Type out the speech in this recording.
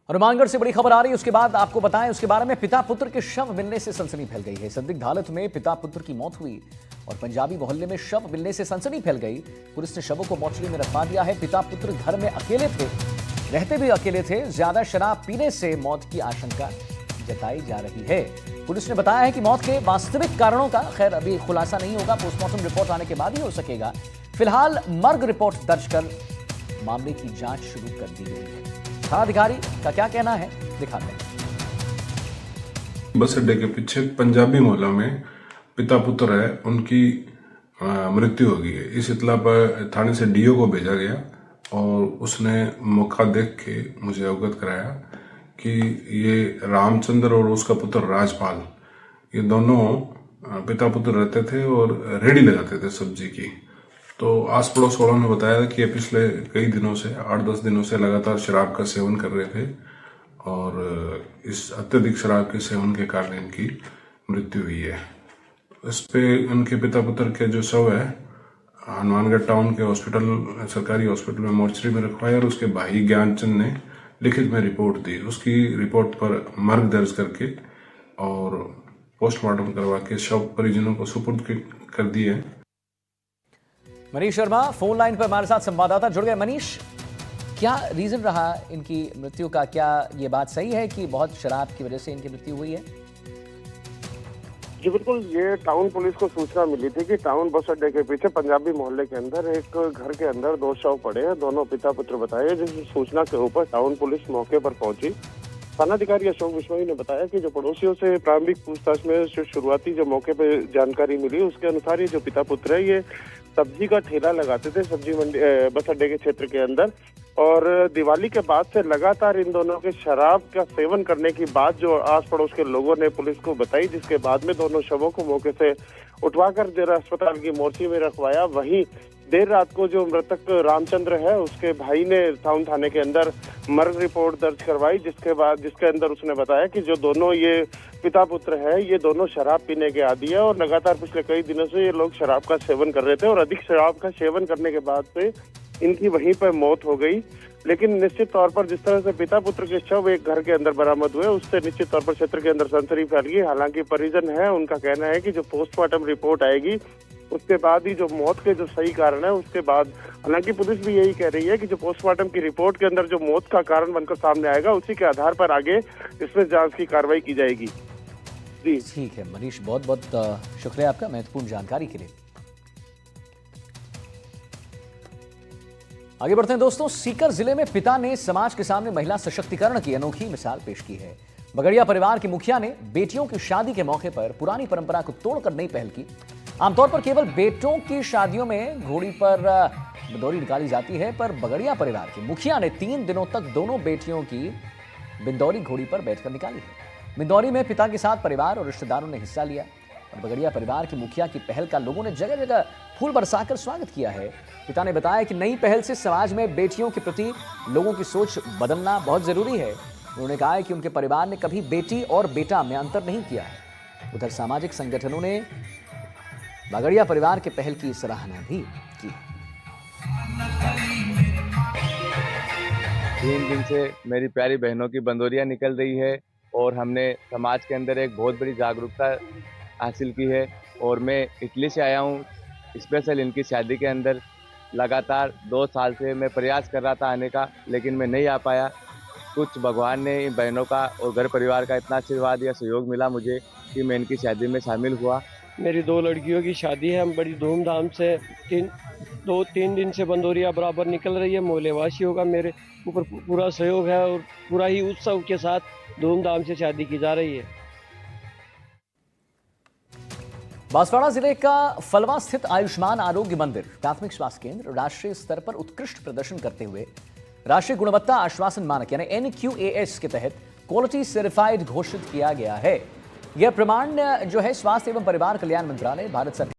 हनुमानगढ़ से बड़ी खबर आ रही है, उसके बाद आपको बताएं। उसके बारे में पिता पुत्र के शव मिलने से सनसनी फैल गई है। संदिग्ध हालत में पिता पुत्र की मौत हुई और पंजाबी मोहल्ले में शव मिलने से सनसनी फैल गई। पुलिस ने शवों को मोर्चरी में रखवा दिया है। पिता पुत्र घर में अकेले थे, रहते भी अकेले थे। ज्यादा शराब पीने से मौत की आशंका जताई जा रही है। पुलिस ने बताया है कि मौत के वास्तविक कारणों का खैर अभी खुलासा नहीं होगा, पोस्टमार्टम रिपोर्ट आने के बाद ही हो सकेगा। फिलहाल मर्ग रिपोर्ट दर्ज कर मामले की जांच शुरू कर दी गई है। थानाधिकारी का क्या कहना है, दिखाते हैं। बस अड्डे के पीछे पंजाबी मोहल्ला में पिता पुत्र है, उनकी मृत्यु हो गई है। इस इतला पर थाने से डीओ को भेजा गया और उसने मौका देख के मुझे अवगत कराया कि ये रामचंद्र और उसका पुत्र राजपाल, ये दोनों पिता पुत्र रहते थे और रेहड़ी लगाते थे सब्जी की। तो आस पड़ोस वालों ने बताया कि ये पिछले कई दिनों से 8-10 दिनों से लगातार शराब का सेवन कर रहे थे और इस अत्यधिक शराब के सेवन के कारण इनकी मृत्यु हुई है। इस पे उनके पिता पुत्र के जो शव है हनुमानगढ़ टाउन के हॉस्पिटल, सरकारी हॉस्पिटल में मोर्चरी में रखवाया और उसके भाई ज्ञानचंद ने लिखित में रिपोर्ट दी। उसकी रिपोर्ट पर मर्ग दर्ज करके और पोस्टमार्टम करवा के शव परिजनों को सुपुर्द कर दिए। मनीष शर्मा फोन लाइन पर हमारे साथ संवाददाता जुड़ गए। मनीष, क्या रीजन रहा इनकी मृत्यु का? क्या ये बात सही है कि बहुत शराब की वजह से इनकी मृत्यु हुई है? जी बिल्कुल, ये टाउन पुलिस को सूचना मिली थी कि टाउन बस अड्डे के पीछे पंजाबी मोहल्ले के अंदर एक घर के अंदर 2 शव पड़े हैं, दोनों पिता पुत्र बताए। जिस सूचना के ऊपर टाउन पुलिस मौके पर पहुंची। थानाधिकारी अशोक बिश्नोई ने बताया कि जो पड़ोसियों से प्रारंभिक पूछताछ में शुरुआती जो मौके पे जानकारी मिली, उसके अनुसार ये जो पिता पुत्र है ये सब्जी का ठेला लगाते थे सब्जी मंडी बस अड्डे के क्षेत्र के अंदर। और दिवाली के बाद से लगातार इन दोनों के शराब का सेवन करने की बात जो आस पड़ोस के लोगों ने पुलिस को बताई, जिसके बाद में दोनों शवों को मौके से उठवाकर जिला अस्पताल की मोर्चरी में रखवाया। वहीं देर रात को जो मृतक रामचंद्र है उसके भाई ने टाउन थाने के अंदर मर्ग रिपोर्ट दर्ज करवाई, जिसके अंदर उसने बताया कि जो दोनों ये पिता पुत्र है ये दोनों शराब पीने के आदी है और लगातार पिछले कई दिनों से ये लोग शराब का सेवन कर रहे थे और अधिक शराब का सेवन करने के बाद से इनकी वहीं पर मौत हो गई। लेकिन निश्चित तौर पर जिस तरह से पिता पुत्र के शव एक घर के अंदर बरामद हुए, उससे निश्चित तौर पर क्षेत्र के अंदर सनसनी फैल गई। हालांकि परिजन है, उनका कहना है कि जो पोस्टमार्टम रिपोर्ट आएगी उसके बाद ही जो मौत के जो सही कारण है उसके बाद, हालांकि पुलिस भी यही कह रही है कि जो पोस्टमार्टम की रिपोर्ट के अंदर जो मौत का कारण बनकर सामने आएगा उसी के आधार पर आगे इसमें जांच की कार्रवाई की जाएगी। जी ठीक है मनीष, बहुत बहुत शुक्रिया आपका महत्वपूर्ण जानकारी के लिए। आगे बढ़ते हैं दोस्तों। सीकर जिले में पिता ने समाज के सामने महिला सशक्तिकरण की अनोखी मिसाल पेश की है। बगड़िया परिवार के मुखिया ने बेटियों की शादी के मौके पर पुरानी परंपरा को तोड़कर नई पहल की। आमतौर पर केवल बेटों की शादियों में घोड़ी पर बिंदौरी निकाली जाती है, पर बगड़िया परिवार के मुखिया ने 3 दिनों तक दोनों बेटियों की बिंदौरी घोड़ी पर बैठकर निकाली है। बिंदौरी में पिता के साथ परिवार और रिश्तेदारों ने हिस्सा लिया और बगड़िया परिवार के मुखिया की पहल का लोगों ने जगह जगह फूल बरसाकर स्वागत किया है। पिता ने बताया कि नई पहल से समाज में बेटियों के प्रति लोगों की सोच बदलना बहुत जरूरी है। उन्होंने कहा है कि उनके परिवार ने कभी बेटी और बेटा में अंतर नहीं किया है। उधर सामाजिक संगठनों ने बगड़िया परिवार के पहल की सराहना भी की। 3 दिन से मेरी प्यारी बहनों की बंदोरियां निकल रही है और हमने समाज के अंदर एक बहुत बड़ी जागरूकता हासिल की है। और मैं इटली से आया हूँ स्पेशल इनकी शादी के अंदर। लगातार 2 साल से मैं प्रयास कर रहा था आने का, लेकिन मैं नहीं आ पाया। कुछ भगवान ने इन बहनों का और घर परिवार का इतना आशीर्वाद या सहयोग मिला मुझे कि मैं इनकी शादी में शामिल हुआ। मेरी 2 लड़कियों की शादी है। हम बड़ी धूमधाम से 2-3 दिन से बंदोरिया बराबर निकल रही है। मोहल्ले वासियों का मेरे ऊपर पूरा सहयोग है और पूरा ही उत्सव के साथ धूमधाम से शादी की जा रही है। बांसवाड़ा जिले का फलवा स्थित आयुष्मान आरोग्य मंदिर प्राथमिक स्वास्थ्य केंद्र राष्ट्रीय स्तर पर उत्कृष्ट प्रदर्शन करते हुए राष्ट्रीय गुणवत्ता आश्वासन मानक यानी NQAS के तहत क्वालिटी सर्टिफाइड घोषित किया गया है। यह प्रमाण जो है स्वास्थ्य एवं परिवार कल्याण मंत्रालय, भारत सरकार